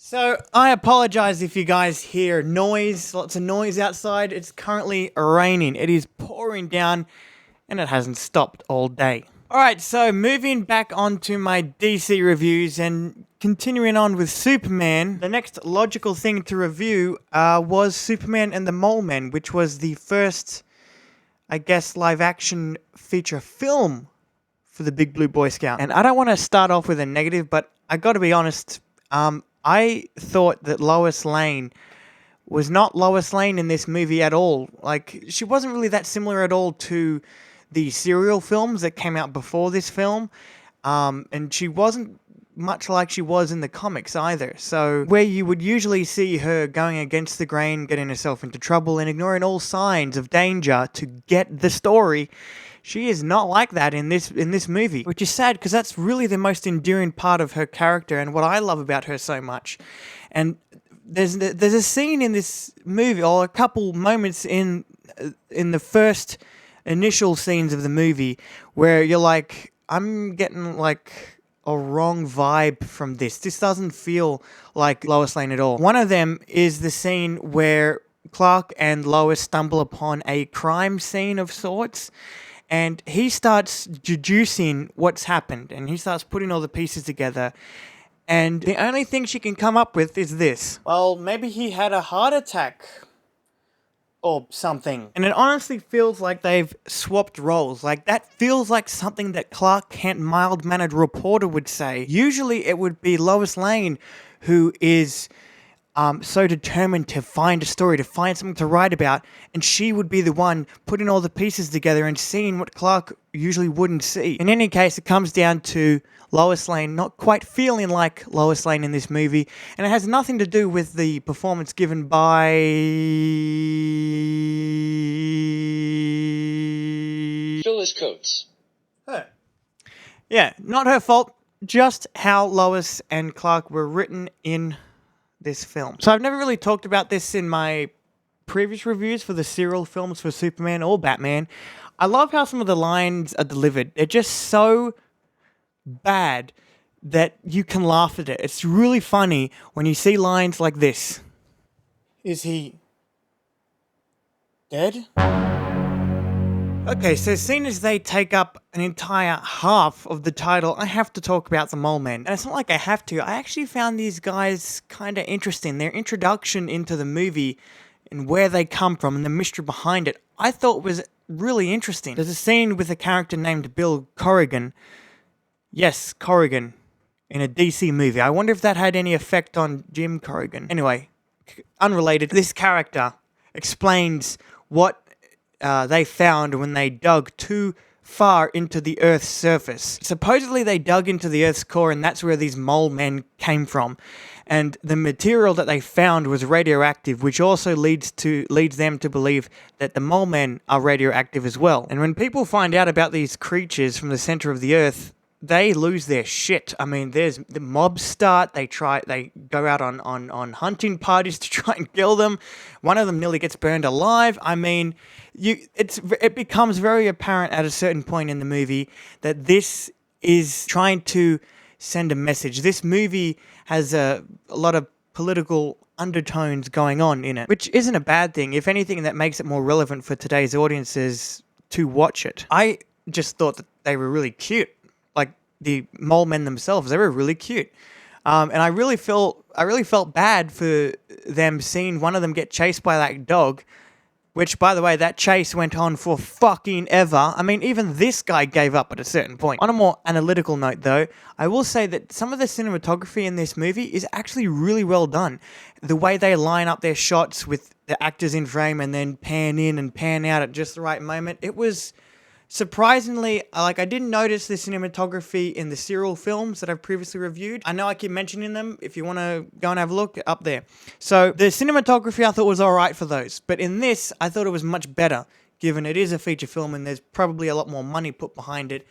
So, I apologize if you guys hear noise, lots of noise outside. It's currently raining. It is pouring down and it hasn't stopped all day. Alright, so moving back onto my DC reviews and continuing on with Superman, the next logical thing to review was Superman and the Mole Men, which was the first, I guess, live action feature film for the Big Blue Boy Scout. And I don't want to start off with a negative, but I gotta be honest, I thought that Lois Lane was not Lois Lane in this movie at all. Like, she wasn't really that similar at all to the serial films that came out before this film. And she wasn't much like she was in the comics either. So, where you would usually see her going against the grain, getting herself into trouble, and ignoring all signs of danger to get the story, she is not like that in this movie, which is sad because that's really the most endearing part of her character and what I love about her so much. And there's a scene in this movie, or a couple moments in the first initial scenes of the movie, where you're like, I'm getting like a wrong vibe from this. This doesn't feel like Lois Lane at all. One of them is the scene where Clark and Lois stumble upon a crime scene of sorts. And he starts deducing what's happened, and he starts putting all the pieces together. And the only thing she can come up with is this. Well, maybe he had a heart attack or something. And it honestly feels like they've swapped roles. Like, that feels like something that Clark Kent, mild-mannered reporter, would say. Usually it would be Lois Lane who is so determined to find a story, to find something to write about, and she would be the one putting all the pieces together and seeing what Clark usually wouldn't see. In any case, it comes down to Lois Lane not quite feeling like Lois Lane in this movie, and it has nothing to do with the performance given by Phyllis Coates. her. Yeah, not her fault, just how Lois and Clark were written in this film. So I've never really talked about this in my previous reviews for the serial films for Superman or Batman. I love how some of the lines are delivered. They're just so bad that you can laugh at it. It's really funny when you see lines like this. Is he dead? Okay, so as soon as they take up an entire half of the title, I have to talk about the Mole Men. And it's not like I have to. I actually found these guys kind of interesting. Their introduction into the movie and where they come from and the mystery behind it, I thought was really interesting. There's a scene with a character named Bill Corrigan. Yes, Corrigan. In a DC movie. I wonder if that had any effect on Jim Corrigan. Anyway, unrelated. This character explains what they found when they dug too far into the Earth's surface. Supposedly they dug into the Earth's core, and that's where these mole men came from. And the material that they found was radioactive, which also leads them to believe that the mole men are radioactive as well. And when people find out about these creatures from the center of the Earth, they lose their shit. I mean, there's the mobs start. They go out on hunting parties to try and kill them. One of them nearly gets burned alive. I mean, it becomes very apparent at a certain point in the movie that this is trying to send a message. This movie has a lot of political undertones going on in it, which isn't a bad thing. If anything, that makes it more relevant for today's audiences to watch it. I just thought that they were really cute. Like, the mole men themselves, they were really cute. And I really felt bad for them seeing one of them get chased by that dog, which, by the way, that chase went on for fucking ever. I mean, even this guy gave up at a certain point. On a more analytical note, though, I will say that some of the cinematography in this movie is actually really well done. The way they line up their shots with the actors in frame and then pan in and pan out at just the right moment, it was surprisingly, like, I didn't notice the cinematography in the serial films that I've previously reviewed. I know I keep mentioning them. If you want to go and have a look, up there. So the cinematography I thought was alright for those. But in this, I thought it was much better, given it is a feature film and there's probably a lot more money put behind it.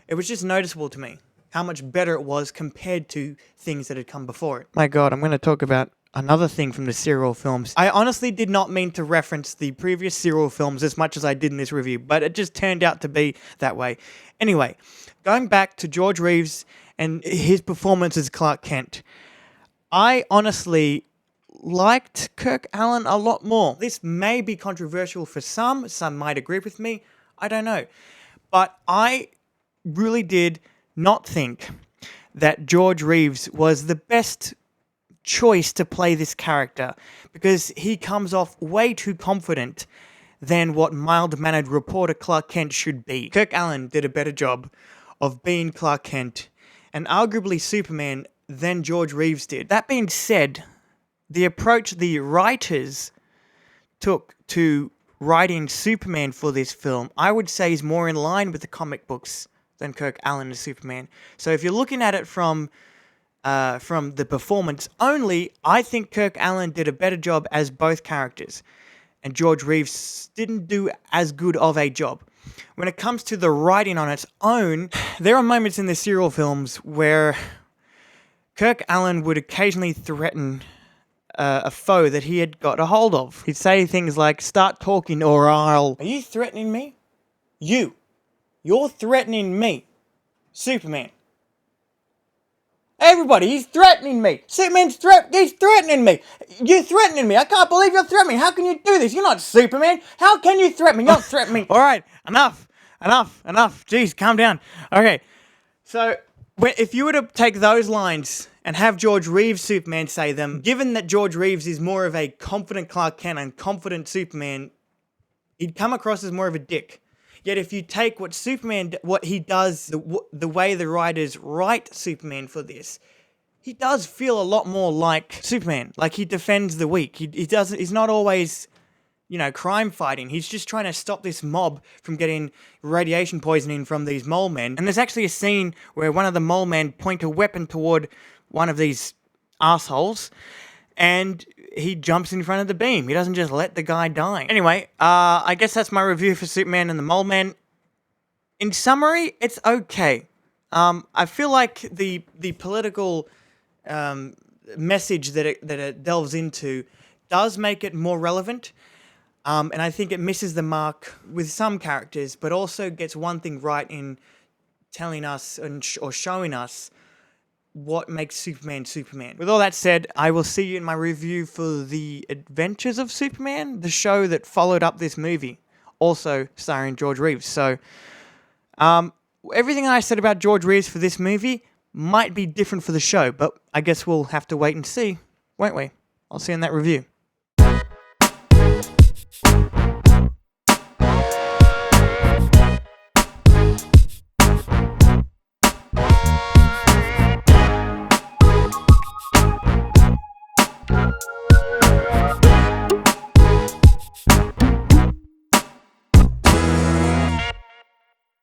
It was just noticeable to me how much better it was compared to things that had come before it. My God, I'm going to talk about another thing from the serial films. I honestly did not mean to reference the previous serial films as much as I did in this review, but it just turned out to be that way. Anyway, going back to George Reeves and his performance as Clark Kent, I honestly liked Kirk Allen a lot more. This may be controversial for some might agree with me, I don't know. But I really did not think that George Reeves was the best choice to play this character because he comes off way too confident than what mild-mannered reporter Clark Kent should be. Kirk Allen did a better job of being Clark Kent and arguably Superman than George Reeves did. That being said, the approach the writers took to writing Superman for this film, I would say is more in line with the comic books than Kirk Allen as Superman. So if you're looking at it from the performance only, I think Kirk Allen did a better job as both characters, and George Reeves didn't do as good of a job. When it comes to the writing on its own, there are moments in the serial films where Kirk Allen would occasionally threaten a foe that he had got a hold of. He'd say things like, "Start talking or I'll..." Are you threatening me? You're threatening me. Superman. Everybody, he's threatening me. Superman's he's threatening me. You're threatening me. I can't believe you're threatening me. How can you do this? You're not Superman. How can you threaten me? You're not threatening me. All right, enough. Jeez, calm down. Okay, so if you were to take those lines and have George Reeves Superman say them, given that George Reeves is more of a confident Clark Kent and confident Superman, he'd come across as more of a dick. Yet if you take what he does, the way the writers write Superman for this, he does feel a lot more like Superman. Like he defends the weak. He's not always, crime fighting. He's just trying to stop this mob from getting radiation poisoning from these mole men. And there's actually a scene where one of the mole men point a weapon toward one of these assholes, and he jumps in front of the beam. He doesn't just let the guy die. Anyway, I guess that's my review for Superman and the Mole Man. In summary, it's okay. I feel like the political message that it delves into does make it more relevant. And I think it misses the mark with some characters, but also gets one thing right in telling us or showing us what makes Superman Superman. With all that said, I will see you in my review for The Adventures of Superman, the show that followed up this movie, also starring George Reeves. So, everything I said about George Reeves for this movie might be different for the show, but I guess we'll have to wait and see, won't we? I'll see you in that review.